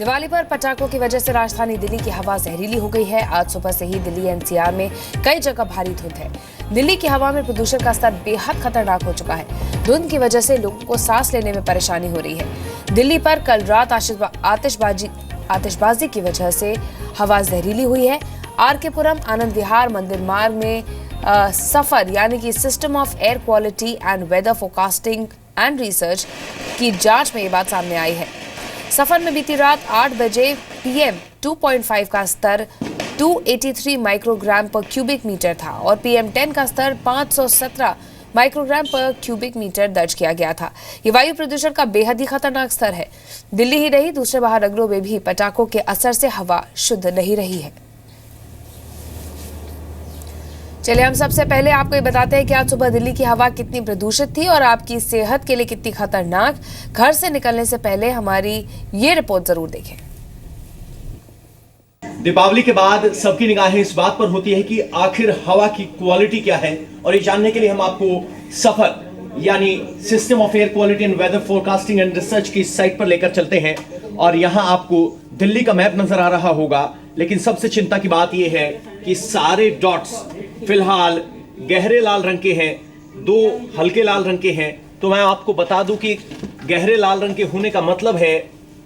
दिवाली पर पटाखों की वजह से राजधानी दिल्ली की हवा जहरीली हो गई है। आज सुबह से ही दिल्ली एनसीआर में कई जगह भारी धुंध है। दिल्ली की हवा में प्रदूषण का स्तर बेहद खतरनाक हो चुका है। धुंध की वजह से लोगों को सांस लेने में परेशानी हो रही है। दिल्ली पर कल रात आतिशबाजी की वजह से हवा जहरीली हुई है। आरके पुरम, आनंद विहार, मंदिर मार्ग में सफर यानी कि system of air quality and weather forecasting and research की जांच में ये बात सामने आई है। सफर में बीती रात 8 बजे PM 2.5 का स्तर 283 माइक्रोग्राम पर क्यूबिक मीटर था और PM 10 का स्तर 517 माइक्रोग्राम पर क्यूबिक मीटर दर्ज किया गया था। ये वायु प्रदूषण का बेहद ही खतरनाक स्तर है। दिल्ली ही नहीं, दूसरे महानगरों में भी पटाखों के असर से हवा शुद्ध नहीं रही है। चलिए हम सबसे पहले आपको ये बताते हैं कि आज सुबह दिल्ली की हवा कितनी प्रदूषित थी और आपकी सेहत के लिए कितनी खतरनाक। घर से निकलने से पहले हमारी ये रिपोर्ट जरूर देखें। दीपावली के बाद सबकी निगाहें इस बात पर होती है कि आखिर हवा की क्वालिटी क्या है, और ये जानने के लिए हम आपको सफर यानी system of air quality and weather forecasting and research की साइट पर लेकर चलते हैं। और यहाँ आपको दिल्ली का मैप नजर आ रहा होगा, लेकिन सबसे चिंता की बात यह है कि सारे डॉट्स फिलहाल गहरे लाल रंग के हैं, 2 हल्के लाल रंग के हैं। तो मैं आपको बता दूं कि गहरे लाल रंग के होने का मतलब है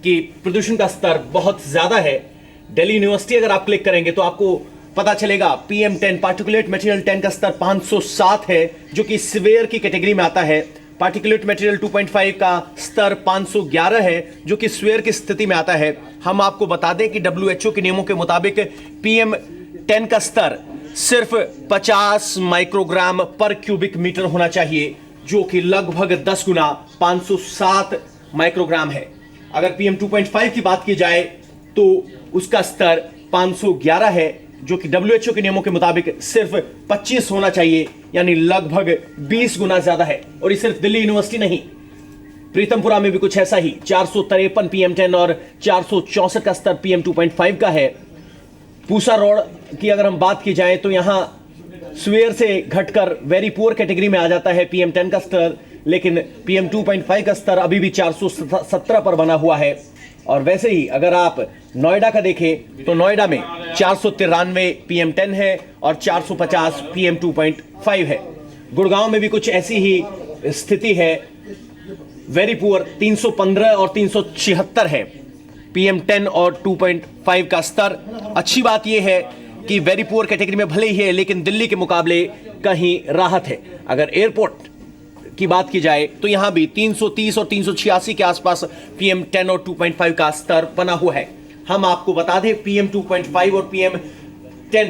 कि प्रदूषण का स्तर बहुत ज्यादा है। दिल्ली यूनिवर्सिटी अगर आप क्लिक करेंगे तो आपको पता चलेगा PM 10 पार्टिकुलेट मटेरियल 10 का स्तर 507 है, जो कि सीवियर की कैटेगरी में आता है। पार्टिकुलेट मटेरियल 2.5 का स्तर 511 है, जो कि सीवियर की स्थिति में आता है। हम आपको बता दें कि WHO के नियमों के मुताबिक PM 10 का स्तर सिर्फ 50 माइक्रोग्राम पर क्यूबिक मीटर होना चाहिए, जो कि लगभग 10 गुना 507 माइक्रोग्राम है। अगर PM 2.5 की बात की जाए तो उसका स्तर 511 है, जो कि WHO के नियमों के मुताबिक सिर्फ 25 होना चाहिए, यानी लगभग 20 गुना ज्यादा है। और ये सिर्फ दिल्ली यूनिवर्सिटी नहीं, प्रीतमपुरा में भी कुछ ऐसा ही 453 PM 10 और 464 का स्तर PM 2.5 का है। पूसा रोड की अगर हम बात की जाए तो यहां स्वेयर से घटकर वेरी पुअर कैटेगरी में आ जाता है PM 10 का स्तर, लेकिन PM 2.5 का स्तर अभी भी 417 पर बना हुआ है। और वैसे ही अगर आप नोएडा का देखें तो नोएडा में 493 PM 10 है और 450 PM 2.5 है। गुड़गांव में भी कुछ ऐसी ही स्थिति है, वेरी पुअर 315 और 376 है PM 10 और 2.5 का स्तर। अच्छी बात यह है कि वेरी पुअर कैटेगरी में भले ही है, लेकिन दिल्ली के मुकाबले कहीं राहत है। अगर एयरपोर्ट की बात की जाए तो यहां भी 330 और 386 के आसपास PM 10 और 2.5 का स्तर बना हुआ है। हम आपको बता दें PM 2.5 और PM 10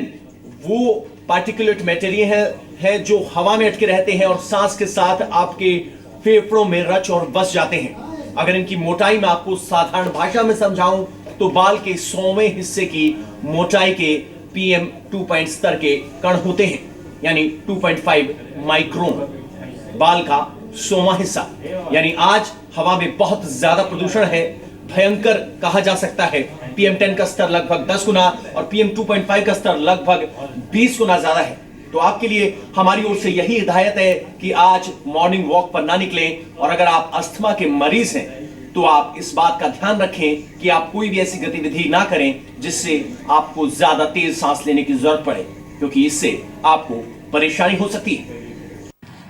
वो पार्टिकुलेट मटेरियल है जो हवा में अटके रहते हैं और सांस के साथ आपके फेफड़ों में रच और बस जाते हैं। अगर इनकी मोटाई में आपको साधारण भाषा में समझाऊं तो बाल के 100वें हिस्से की मोटाई के PM 2 स्तर के कण होते हैं, यानी 2.5 माइक्रोन बाल का 100वां हिस्सा। यानी आज हवा में बहुत ज्यादा प्रदूषण है, भयंकर कहा जा सकता है। PM 10 का स्तर लगभग 10 गुना और PM 2.5 का स्तर लगभग 20 गुना ज्यादा है। तो आपके लिए हमारी ओर से यही हिदायत है कि आज मॉर्निंग वॉक पर ना निकलें, और अगर आप अस्थमा के मरीज हैं तो आप इस बात का ध्यान रखें कि आप कोई भी ऐसी गतिविधि ना करें जिससे आपको ज्यादा तेज सांस लेने की जरूरत पड़े, क्योंकि इससे आपको परेशानी हो सकती है।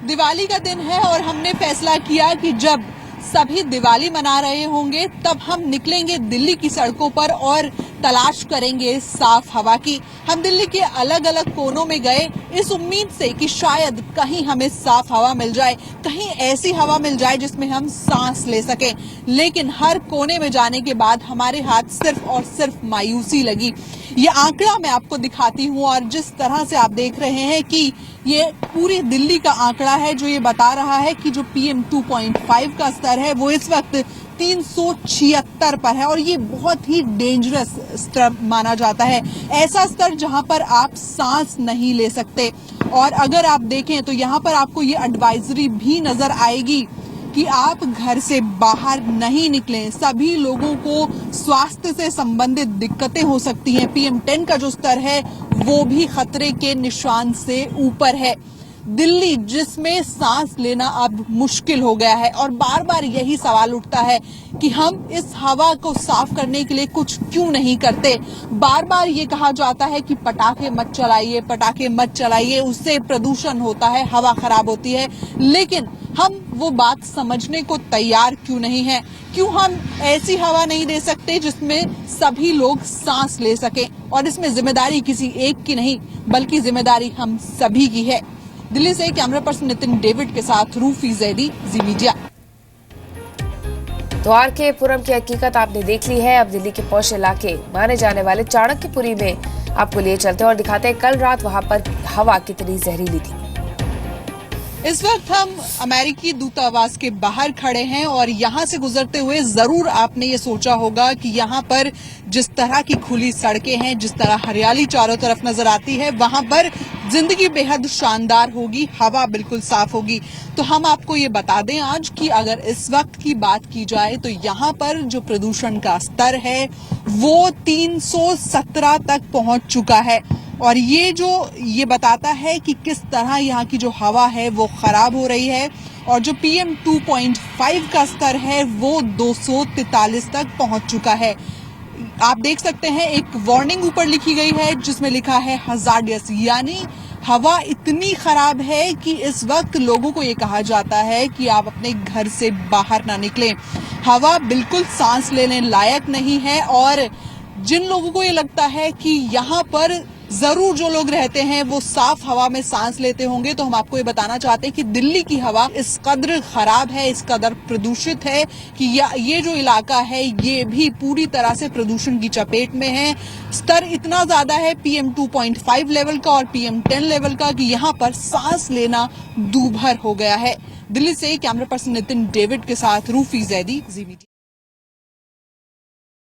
दिवाली का दिन है और हमने फैसला किया कि जब सभी दिवाली मना रहे होंगे तब हम निकलेंगे दिल्ली की सड़कों पर और तलाश करेंगे साफ हवा की। हम दिल्ली के अलग अलग कोनों में गए इस उम्मीद से कि शायद कहीं हमें साफ हवा मिल जाए, कहीं ऐसी हवा मिल जाए जिसमें हम सांस ले सकें। लेकिन हर कोने में जाने के बाद हमारे हाथ सिर्फ और सिर्फ मायूसी लगी। ये आंकड़ा मैं आपको दिखाती हूँ, और जिस तरह से आप देख रहे हैं कि ये पूरी दिल्ली का आंकड़ा है जो ये बता रहा है कि जो PM 2.5 का स्तर है वो इस वक्त 376 पर है, और ये बहुत ही डेंजरस स्तर माना जाता है। ऐसा स्तर जहां पर आप सांस नहीं ले सकते। और अगर आप देखें तो यहाँ पर आपको ये एडवाइजरी भी नजर आएगी कि आप घर से बाहर नहीं निकलें। सभी लोगों को स्वास्थ्य से संबंधित दिक्कतें हो सकती हैं। PM 10 का जो स्तर है वो भी खतरे के निशान से ऊपर है। दिल्ली जिसमें सांस लेना अब मुश्किल हो गया है और बार बार यही सवाल उठता है कि हम इस हवा को साफ करने के लिए कुछ क्यों नहीं करते। बार बार ये कहा जाता है कि पटाखे मत चलाइए, उससे प्रदूषण होता है, हवा खराब होती है, लेकिन हम वो बात समझने को तैयार क्यों नहीं है? क्यों हम ऐसी हवा नहीं दे सकते जिसमें सभी लोग सांस ले सकें? और इसमें जिम्मेदारी किसी एक की नहीं बल्कि जिम्मेदारी हम सभी की है। दिल्ली से कैमरा पर्सन नितिन डेविड के साथ रूफी जैदी, जी मीडिया। तो आर के पुरम की हकीकत आपने देख ली है। अब दिल्ली के पौष इलाके माने जाने वाले चाणक्यपुरी में आपको लिए चलते हैं और दिखाते हैं कल रात वहां पर हवा कितनी जहरीली थी। इस वक्त हम अमेरिकी दूतावास के बाहर खड़े हैं और यहां से गुजरते हुए जरूर आपने ये सोचा होगा कि यहां पर जिस तरह की खुली सड़कें हैं, जिस तरह हरियाली चारों तरफ नजर आती है, वहां पर जिंदगी बेहद शानदार होगी, हवा बिल्कुल साफ होगी। तो हम आपको ये बता दें आज कि अगर इस वक्त की बात की जाए तो यहाँ पर जो प्रदूषण का स्तर है वो 317 तक पहुंच चुका है और ये बताता है कि किस तरह यहाँ की जो हवा है वो खराब हो रही है और जो PM 2.5 का स्तर है वो 243 तक पहुंच चुका है। आप देख सकते हैं एक वार्निंग ऊपर लिखी गई है जिसमें लिखा है हजार्डियस, यानी हवा इतनी खराब है कि इस वक्त लोगों को ये कहा जाता है कि आप अपने घर से बाहर ना निकलें। हवा बिल्कुल सांस लेने लायक नहीं है और जिन लोगों को ये लगता है कि यहाँ पर जरूर जो लोग रहते हैं वो साफ हवा में सांस लेते होंगे, तो हम आपको ये बताना चाहते हैं कि दिल्ली की हवा इस कदर खराब है, इस कदर प्रदूषित है कि ये जो इलाका है ये भी पूरी तरह से प्रदूषण की चपेट में है। स्तर इतना ज्यादा है PM 2.5 लेवल का और PM 10 लेवल का कि यहाँ पर सांस लेना दूभर हो गया है। दिल्ली से कैमरा पर्सन नितिन डेविड के साथ रूफी जैदी, जी मीडिया।